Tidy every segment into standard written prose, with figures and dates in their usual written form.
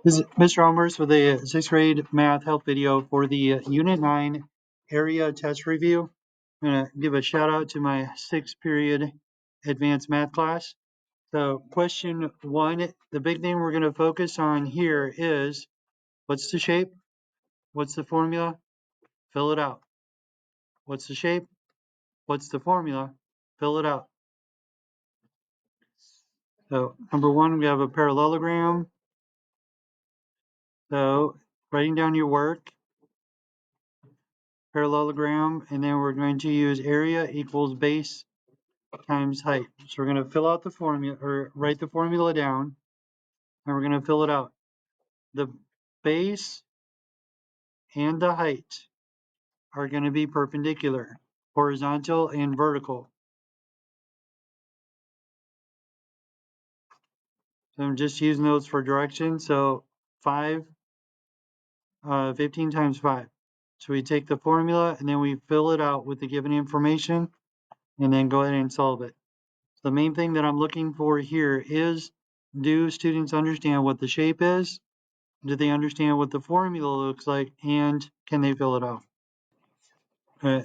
This is Mr. Elmhorst with a 6th grade math help video for the Unit 9 area test review. I'm going to give a shout out to my 6th period advanced math class. So question 1, the big thing we're going to focus on here is what's the shape? What's the formula? Fill it out. What's the shape? What's the formula? Fill it out. So number 1, we have a parallelogram. So writing down your work. Parallelogram, and then we're going to use area equals base times height. So we're going to fill out the formula, or write the formula down, and we're going to fill it out. The base and the height are going to be perpendicular, horizontal and vertical. So I'm just using those for direction. So 15 times 5. So we take the formula and then we fill it out with the given information and then go ahead and solve it. The main thing that I'm looking for here is, do students understand what the shape is? Do they understand what the formula looks like? And can they fill it out?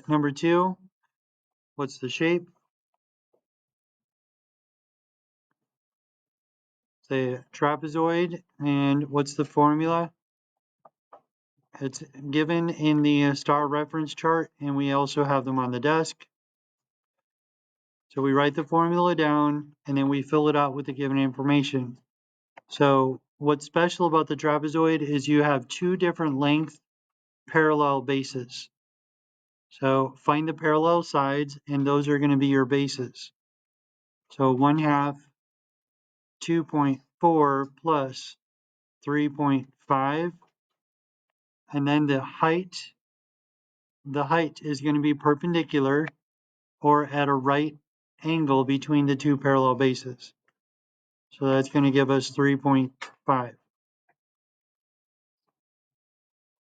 Number 2, what's the shape? Say trapezoid. And what's the formula? It's given in the star reference chart, and we also have them on the desk. So we write the formula down, and then we fill it out with the given information. So what's special about the trapezoid is you have 2 different length parallel bases. So find the parallel sides, and those are going to be your bases. So 1/2, 2.4 plus 3.5, and then the height is going to be perpendicular or at a right angle between the 2 parallel bases. So that's going to give us 3.5.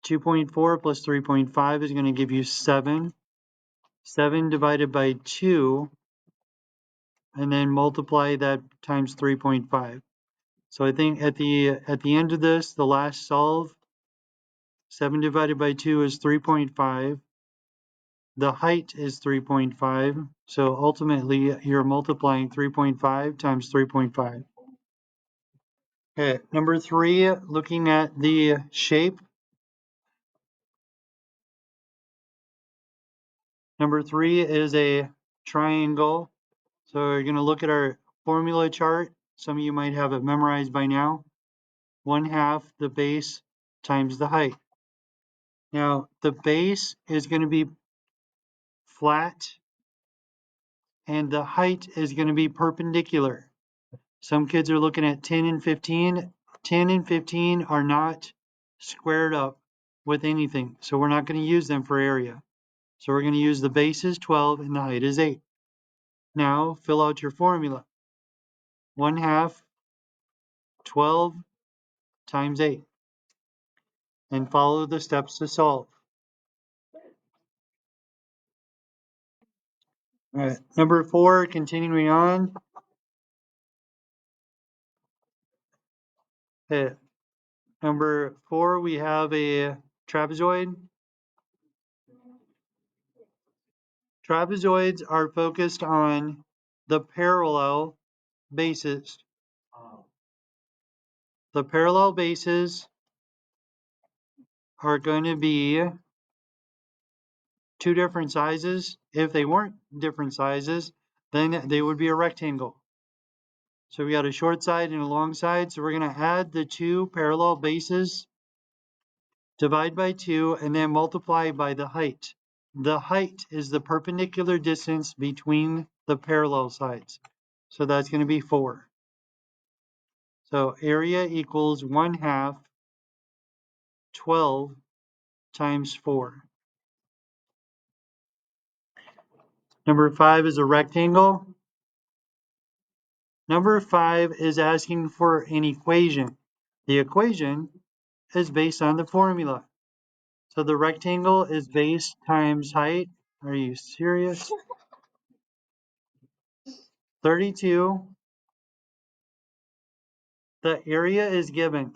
2.4 plus 3.5 is going to give you 7. 7 divided by 2, and then multiply that times 3.5. So I think at the end of this, the last solve, 7 divided by 2 is 3.5. The height is 3.5. So ultimately, you're multiplying 3.5 times 3.5. Okay, number 3, looking at the shape. Number 3 is a triangle. So we're going to look at our formula chart. Some of you might have it memorized by now. 1/2 the base times the height. Now, the base is going to be flat, and the height is going to be perpendicular. Some kids are looking at 10 and 15. 10 and 15 are not squared up with anything, so we're not going to use them for area. So we're going to use the base is 12 and the height is 8. Now, fill out your formula. 1/2 12 times 8. And follow the steps to solve. All right, number 4, continuing on. Okay. Number 4, we have a trapezoid. Trapezoids are focused on the parallel bases. The parallel bases are going to be 2 different sizes. If they weren't different sizes, then they would be a rectangle. So we got a short side and a long side. So we're going to add the 2 parallel bases, divide by 2, and then multiply by the height. The height is the perpendicular distance between the parallel sides. So that's going to be 4. So area equals 1/2 12 times 4. Number 5 is a rectangle. Number 5 is asking for an equation. The equation is based on the formula. So the rectangle is base times height. Are you serious? 32. The area is given.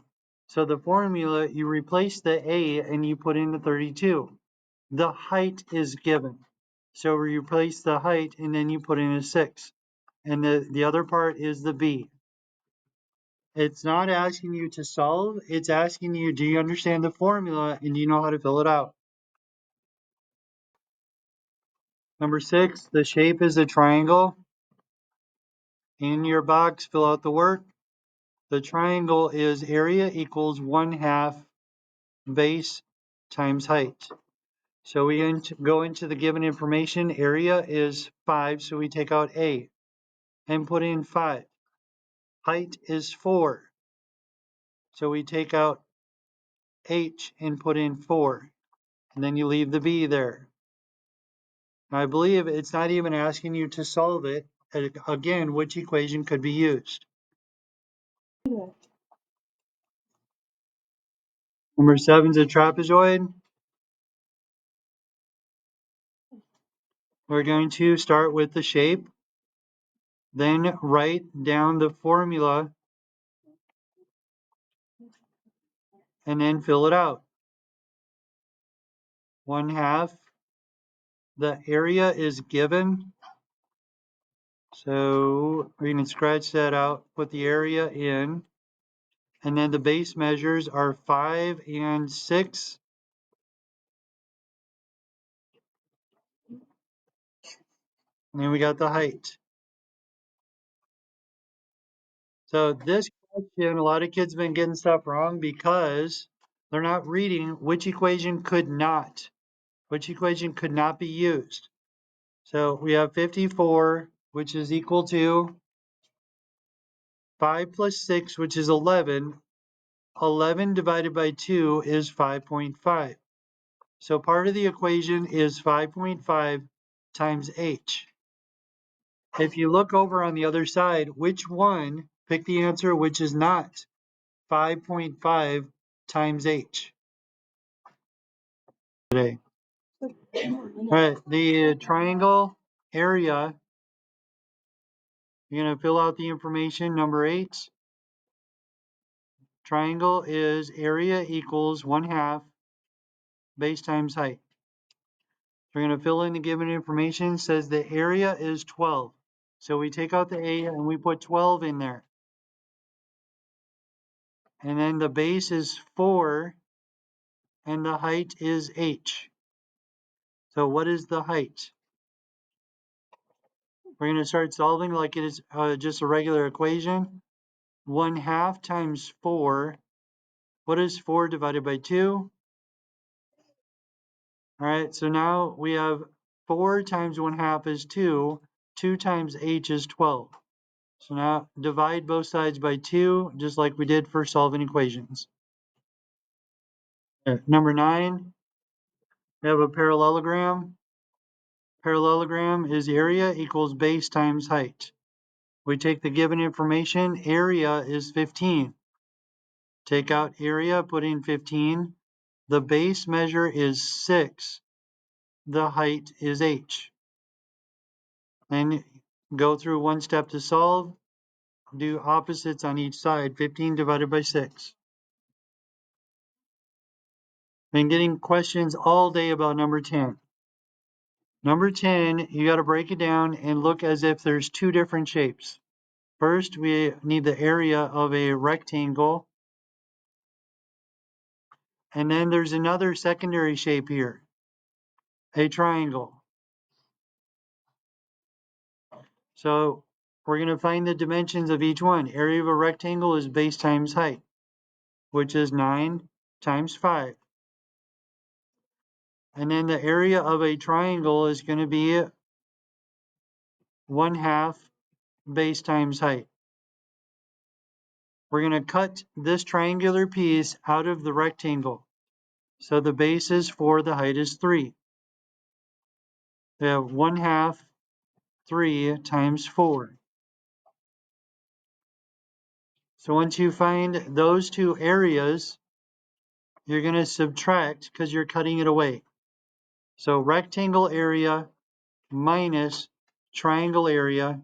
So the formula, you replace the A and you put in the 32. The height is given. So we replace the height and then you put in a 6. And the other part is the B. It's not asking you to solve. It's asking you, do you understand the formula and do you know how to fill it out? Number 6, the shape is a triangle. In your box, fill out the work. The triangle is area equals 1/2 base times height. So we go into the given information. Area is 5, so we take out A and put in 5. Height is 4, so we take out H and put in 4. And then you leave the B there. I believe it's not even asking you to solve it. Again, which equation could be used? Number 7 is a trapezoid. We're going to start with the shape, then write down the formula, and then fill it out. 1/2. The area is given. So we can scratch that out, put the area in, and then the base measures are 5 and 6. And then we got the height. So this question, a lot of kids have been getting stuff wrong because they're not reading which equation could not be used. So we have 54, which is equal to 5 plus 6, which is 11. 11 divided by 2 is 5.5. So part of the equation is 5.5 times h. If you look over on the other side, which one, pick the answer which is not 5.5 times h today. All right, the triangle area, you're going to fill out the information, number 8. Triangle is area equals 1/2 base times height. We're going to fill in the given information. It says the area is 12. So we take out the A and we put 12 in there. And then the base is 4 and the height is h. So what is the height? We're going to start solving like it is just a regular equation. 1/2 times 4. What is 4 divided by 2? All right, so now we have 4 times 1/2 is 2. 2 times h is 12. So now divide both sides by 2, just like we did for solving equations. Number 9, we have a parallelogram. Parallelogram is area equals base times height. We take the given information, area is 15. Take out area, put in 15. The base measure is 6. The height is h. Then go through one step to solve. Do opposites on each side. 15 divided by 6. Been getting questions all day about number 10. Number 10, you got to break it down and look as if there's two different shapes. First, we need the area of a rectangle. And then there's another secondary shape here, a triangle. So we're going to find the dimensions of each one. Area of a rectangle is base times height, which is 9 times 5. And then the area of a triangle is going to be 1/2 base times height. We're going to cut this triangular piece out of the rectangle. So the base is 4, the height is 3. We have 1/2, 3 times 4. So once you find those two areas, you're going to subtract because you're cutting it away. So rectangle area minus triangle area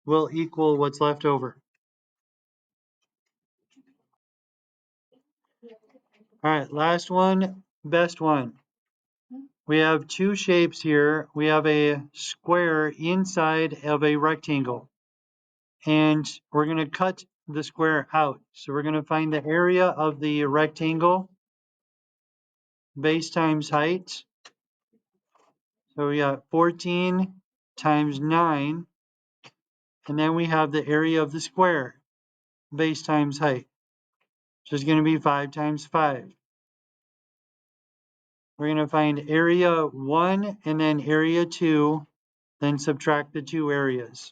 will equal what's left over. All right, last one, best one. We have two shapes here. We have a square inside of a rectangle, and we're going to cut the square out. So we're going to find the area of the rectangle, base times height. So we got 14 times 9, and then we have the area of the square, base times height, which is going to be 5 times 5. We're going to find area 1 and then area 2, then subtract the two areas.